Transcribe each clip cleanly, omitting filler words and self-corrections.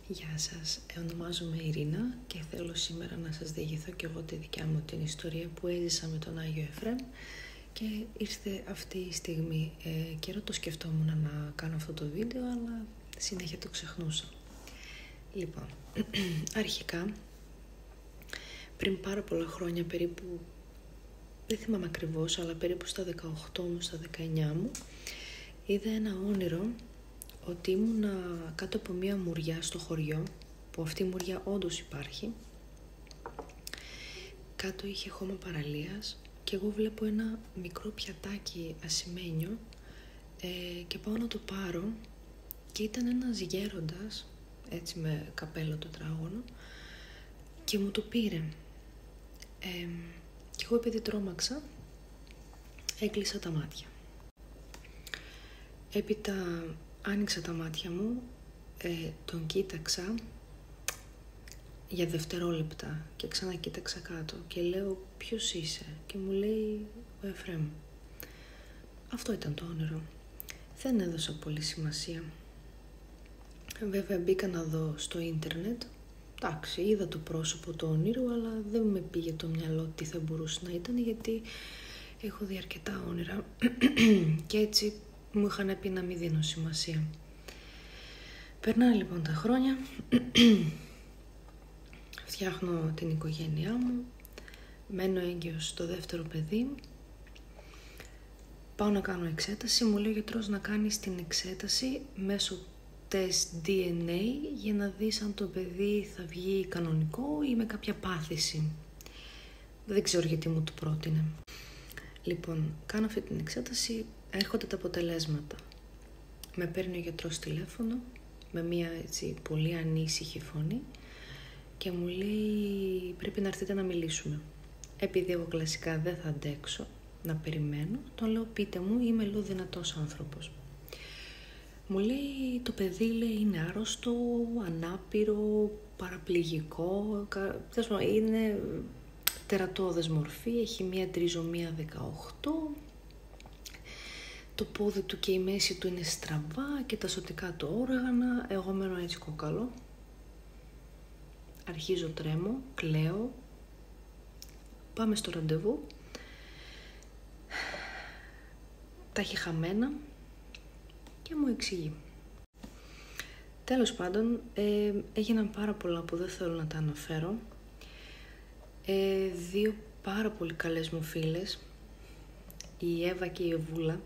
Γεια σας, ονομάζομαι Ειρήνα και θέλω σήμερα να σας διηγηθώ και εγώ τη δικιά μου την ιστορία που έζησα με τον Άγιο Εφραίμ και ήρθε αυτή η στιγμή. Καιρό το σκεφτόμουν να κάνω αυτό το βίντεο, αλλά συνέχεια το ξεχνούσα. Λοιπόν, αρχικά, πριν πάρα πολλά χρόνια, περίπου, δεν θυμάμαι ακριβώς, αλλά περίπου στα 18 μου, στα 19 μου, είδα ένα όνειρο ότι ήμουνα κάτω από μία μουριά στο χωριό, που αυτή η μουριά όντως υπάρχει. Κάτω είχε χώμα παραλίας και εγώ βλέπω ένα μικρό πιατάκι ασημένιο και πάω να το πάρω και ήταν ένας γέροντας, έτσι με καπέλο τετράγωνο, και μου το πήρε. Και εγώ επειδή τρόμαξα, έκλεισα τα μάτια. Έπειτα άνοιξα τα μάτια μου, τον κοίταξα για δευτερόλεπτα και ξανακοίταξα κάτω και λέω «Ποιος είσαι?» και μου λέει «Ο Εφραίμ». Αυτό ήταν το όνειρο. Δεν έδωσα πολύ σημασία. Βέβαια μπήκα να δω στο ίντερνετ. Εντάξει, είδα το πρόσωπο του όνειρου, αλλά δεν με πήγε το μυαλό τι θα μπορούσε να ήταν, γιατί έχω δει αρκετά όνειρα και έτσι μου είχαν πει να μην δίνω σημασία. Περνάνε λοιπόν τα χρόνια, φτιάχνω την οικογένειά μου, μένω έγκυος στο δεύτερο παιδί, πάω να κάνω εξέταση, μου λέει ο γιατρός να κάνεις την εξέταση μέσω τεστ DNA για να δεις αν το παιδί θα βγει κανονικό ή με κάποια πάθηση. Δεν ξέρω γιατί μου το πρότεινε. Λοιπόν, κάνω αυτή την εξέταση, έρχονται τα αποτελέσματα. Με παίρνει ο γιατρός τηλέφωνο, με μια έτσι πολύ ανήσυχη φωνή και μου λέει πρέπει να έρθετε να μιλήσουμε. Επειδή εγώ κλασικά δεν θα αντέξω να περιμένω, τον λέω πείτε μου, είμαι λίγο δυνατός άνθρωπος. Μου λέει το παιδί λέει, είναι άρρωστο, ανάπηρο, παραπληγικό, είναι τερατώδες μορφή, έχει μια τριζομία 18, το πόδι του και η μέση του είναι στραβά και τα σωτικά του όργανα, εγώ μένω έτσι κόκαλο. Αρχίζω τρέμω, κλαίω, πάμε στο ραντεβού, τα έχει χαμένα και μου εξηγεί. Τέλος πάντων, έγιναν πάρα πολλά που δεν θέλω να τα αναφέρω. Δύο πάρα πολύ καλές μου φίλες, η Εύα και η Εβούλα,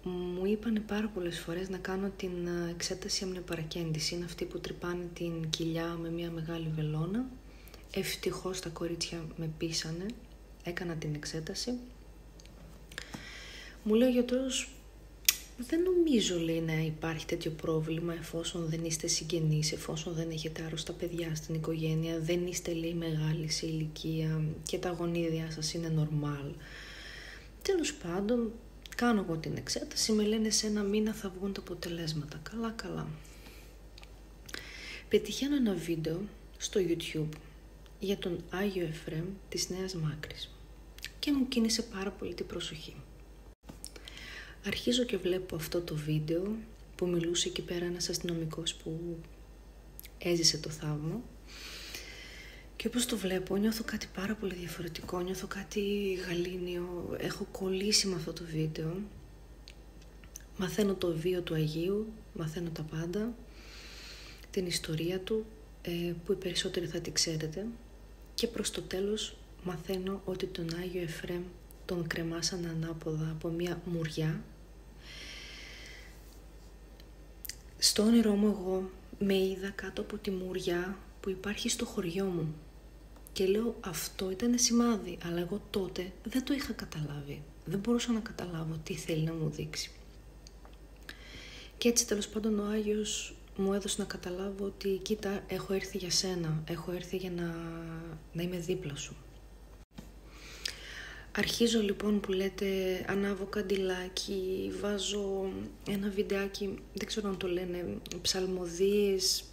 μου είπανε πάρα πολλές φορές να κάνω την εξέταση αμνιοπαρακέντηση. Είναι αυτή που τρυπάνε την κοιλιά με μια μεγάλη βελόνα. Ευτυχώς τα κορίτσια με πείσανε, έκανα την εξέταση. Μου λέει ο γιατρός, δεν νομίζω λέει να υπάρχει τέτοιο πρόβλημα εφόσον δεν είστε συγγενείς, εφόσον δεν έχετε άρρωστα παιδιά στην οικογένεια, δεν είστε λέει μεγάλη σε ηλικία και τα γονίδια σας είναι normal. Τέλος πάντων, κάνω εγώ την εξέταση, με λένε σε ένα μήνα θα βγουν τα αποτελέσματα. Καλά. Πετυχαίνω ένα βίντεο στο YouTube για τον Άγιο Εφραίμ της Νέας Μάκρης και μου κίνησε πάρα πολύ την προσοχή. Αρχίζω και βλέπω αυτό το βίντεο που μιλούσε εκεί πέρα ένας αστυνομικός που έζησε το θαύμα και όπως το βλέπω νιώθω κάτι πάρα πολύ διαφορετικό, νιώθω κάτι γαλήνιο, έχω κολλήσει με αυτό το βίντεο, μαθαίνω το βίο του Αγίου, μαθαίνω τα πάντα, την ιστορία του που οι περισσότεροι θα τη ξέρετε και προς το τέλος μαθαίνω ότι τον Άγιο Εφραίμ τον κρεμάσαν ανάποδα από μια μουριά. Στο όνειρό μου εγώ με είδα κάτω από τη μουριά που υπάρχει στο χωριό μου και λέω αυτό ήταν σημάδι, αλλά εγώ τότε δεν το είχα καταλάβει. Δεν μπορούσα να καταλάβω τι θέλει να μου δείξει. Και έτσι τέλος πάντων ο Άγιος μου έδωσε να καταλάβω ότι κοίτα έχω έρθει για σένα, έχω έρθει για να είμαι δίπλα σου. Αρχίζω λοιπόν που λέτε, ανάβω καντιλάκι, βάζω ένα βιντεάκι, δεν ξέρω αν το λένε, ψαλμοδίες,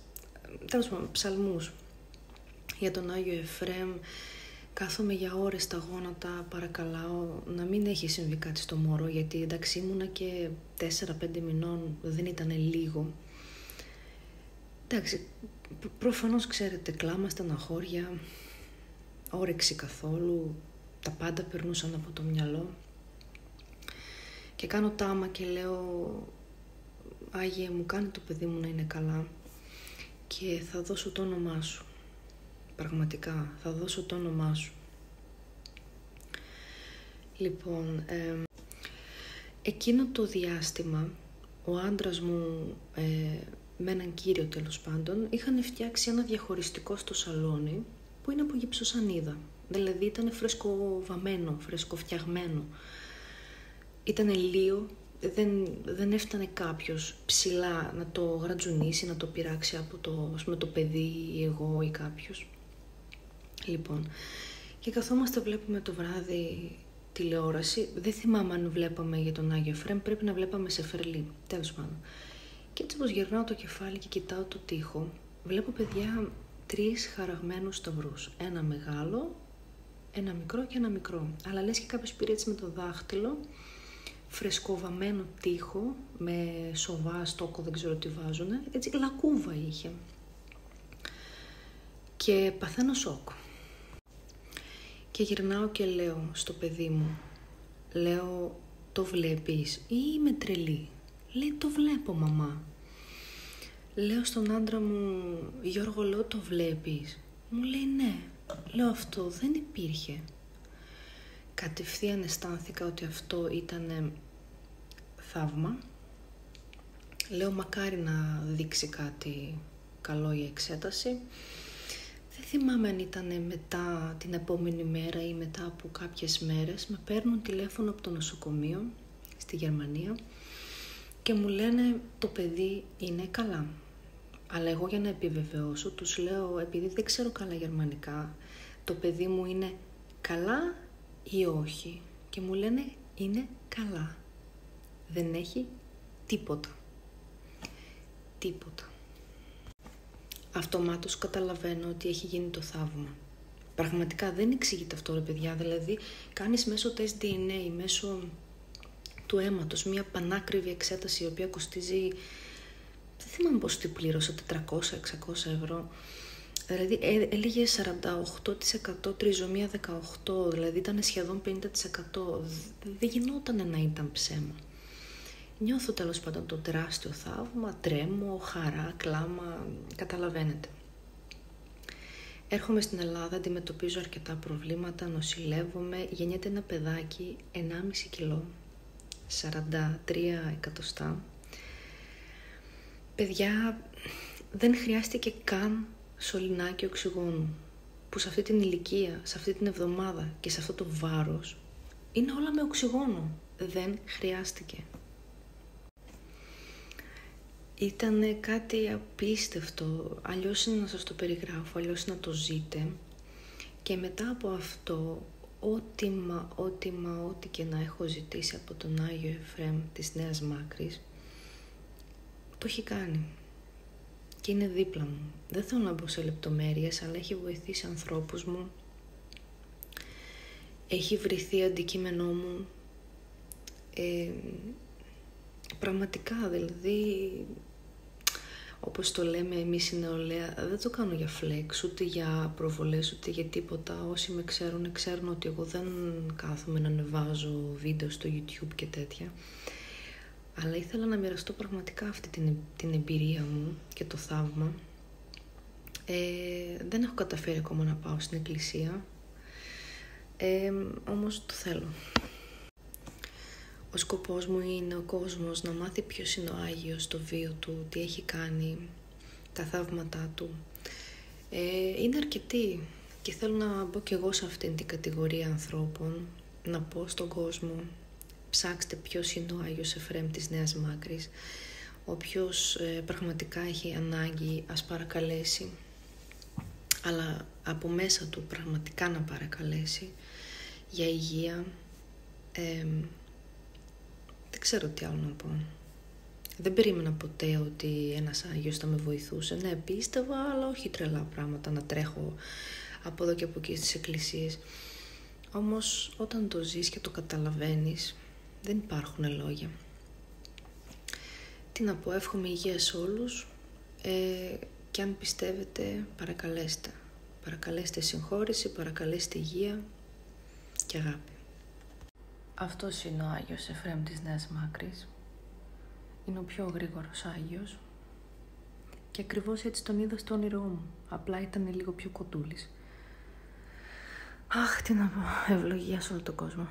τέλος πάντων ψαλμούς για τον Άγιο Εφραίμ. Κάθομαι για ώρες στα γόνατα, παρακαλάω να μην έχει συμβεί κάτι στο μωρό, γιατί εντάξει ήμουνα και 4-5 μηνών, δεν ήταν λίγο. Εντάξει, προφανώς ξέρετε, κλάμα, στεναχώρια, όρεξη καθόλου, τα πάντα περνούσαν από το μυαλό. Και κάνω τάμα και λέω, Άγιε μου, κάνε το παιδί μου να είναι καλά και θα δώσω το όνομά σου. Πραγματικά, θα δώσω το όνομά σου. Λοιπόν, εκείνο το διάστημα, ο άντρας μου με έναν κύριο τέλος πάντων, είχαν φτιάξει ένα διαχωριστικό στο σαλόνι που είναι από γυψοσανίδα. Δηλαδή ήταν φρεσκοβαμμένο, φρεσκοφτιαγμένο. Ήτανε λίο, δεν έφτανε κάποιος ψηλά να το γρατζουνίσει, να το πειράξει από το παιδί ή εγώ ή κάποιος. Λοιπόν, και καθόμαστε, βλέπουμε το βράδυ τηλεόραση. Δεν θυμάμαι αν βλέπαμε για τον Άγιο Εφραίμ, πρέπει να βλέπαμε σε Φερλί, τέλος πάντων. Και έτσι όπως γυρνάω το κεφάλι και κοιτάω το τοίχο, βλέπω, παιδιά, 3 χαραγμένους σταυρούς. Ένα μεγάλο, ένα μικρό και ένα μικρό. Αλλά λες και κάποιος πήρε έτσι με το δάχτυλο, φρεσκοβαμένο τοίχο, με σοβά, στόκο, δεν ξέρω τι βάζουνε, έτσι λακκούβα είχε. Και παθαίνω σοκ. Και γυρνάω και λέω στο παιδί μου, λέω, το βλέπεις ή είμαι τρελή? Λέει, το βλέπω, μαμά. Λέω στον άντρα μου, Γιώργο, λέω, το βλέπεις? Μου λέει, ναι. Λέω, αυτό δεν υπήρχε. Κατευθείαν αισθάνθηκα ότι αυτό ήταν θαύμα. Λέω, μακάρι να δείξει κάτι καλό η εξέταση. Δεν θυμάμαι αν ήταν μετά την επόμενη μέρα ή μετά από κάποιες μέρες. Με παίρνουν τηλέφωνο από το νοσοκομείο στη Γερμανία και μου λένε, το παιδί είναι καλά. Αλλά εγώ, για να επιβεβαιώσω, τους λέω, επειδή δεν ξέρω καλά γερμανικά, το παιδί μου είναι καλά ή όχι? Και μου λένε, είναι καλά. Δεν έχει τίποτα. Τίποτα. Αυτομάτως καταλαβαίνω ότι έχει γίνει το θαύμα. Πραγματικά δεν εξηγείται αυτό, ρε παιδιά. Δηλαδή, κάνεις μέσω τεστ DNA, μέσω του αίματος, μια πανάκριβη εξέταση, η οποία κοστίζει, δεν θυμάμαι πώς την πλήρωσα, 400-600 ευρώ. Δηλαδή, έλεγε 48% τριζωμία 18, δηλαδή ήταν σχεδόν 50%. Δεν γινόταν να ήταν ψέμα. Νιώθω τέλος πάντων το τεράστιο θαύμα, τρέμω, χαρά, κλάμα, καταλαβαίνετε. Έρχομαι στην Ελλάδα, αντιμετωπίζω αρκετά προβλήματα, νοσηλεύομαι, γεννιέται ένα παιδάκι 1,5 κιλό, 43 εκατοστά. Παιδιά, δεν χρειάστηκε καν σωληνάκι οξυγόνου, που σε αυτή την ηλικία, σε αυτή την εβδομάδα και σε αυτό το βάρος, είναι όλα με οξυγόνο. Δεν χρειάστηκε. Ήτανε κάτι απίστευτο, αλλιώς είναι να σας το περιγράφω, αλλιώς να το ζείτε. Και μετά από αυτό, ό,τι και να έχω ζητήσει από τον Άγιο Εφραίμ της Νέας Μάκρης, το έχει κάνει. Και είναι δίπλα μου. Δεν θέλω να μπω σε λεπτομέρειες, αλλά έχει βοηθήσει ανθρώπους μου. Έχει βρεθεί αντικείμενό μου. Πραγματικά, δηλαδή, όπως το λέμε εμείς η νεολαία, δεν το κάνω για φλεξ, ούτε για προβολές, ούτε για τίποτα. Όσοι με ξέρουν ότι εγώ δεν κάθομαι να ανεβάζω βίντεο στο YouTube και τέτοια. Αλλά ήθελα να μοιραστώ πραγματικά αυτή την εμπειρία μου και το θαύμα. Δεν έχω καταφέρει ακόμα να πάω στην εκκλησία, όμως το θέλω. Ο σκοπός μου είναι ο κόσμος να μάθει ποιος είναι ο Άγιος στο βίο του, τι έχει κάνει, τα θαύματά του. Είναι αρκετοί και θέλω να μπω κι εγώ σε αυτήν την κατηγορία ανθρώπων, να πω στον κόσμο, ψάξτε ποιος είναι ο Άγιος Εφραίμ της Νέας Μάκρης. Όποιος πραγματικά έχει ανάγκη, ας παρακαλέσει, αλλά από μέσα του πραγματικά να παρακαλέσει για υγεία. Δεν ξέρω τι άλλο να πω. Δεν περίμενα ποτέ ότι ένας Άγιος θα με βοηθούσε. Ναι, πίστευα, αλλά όχι τρελά πράγματα, να τρέχω από εδώ και από εκεί στις εκκλησίες. Όμως όταν το ζεις και το καταλαβαίνεις, δεν υπάρχουν λόγια. Τι να πω, εύχομαι υγεία σε όλους. Και αν πιστεύετε, παρακαλέστε. Παρακαλέστε συγχώρεση, παρακαλέστε υγεία και αγάπη. Αυτός είναι ο Άγιος Εφραίμ της Νέας Μάκρης. Είναι ο πιο γρήγορος Άγιος. Και ακριβώς έτσι τον είδα στο όνειρό μου. Απλά ήταν λίγο πιο κοντούλης. Αχ, τι να πω. Ευλογία σε όλο τον κόσμο.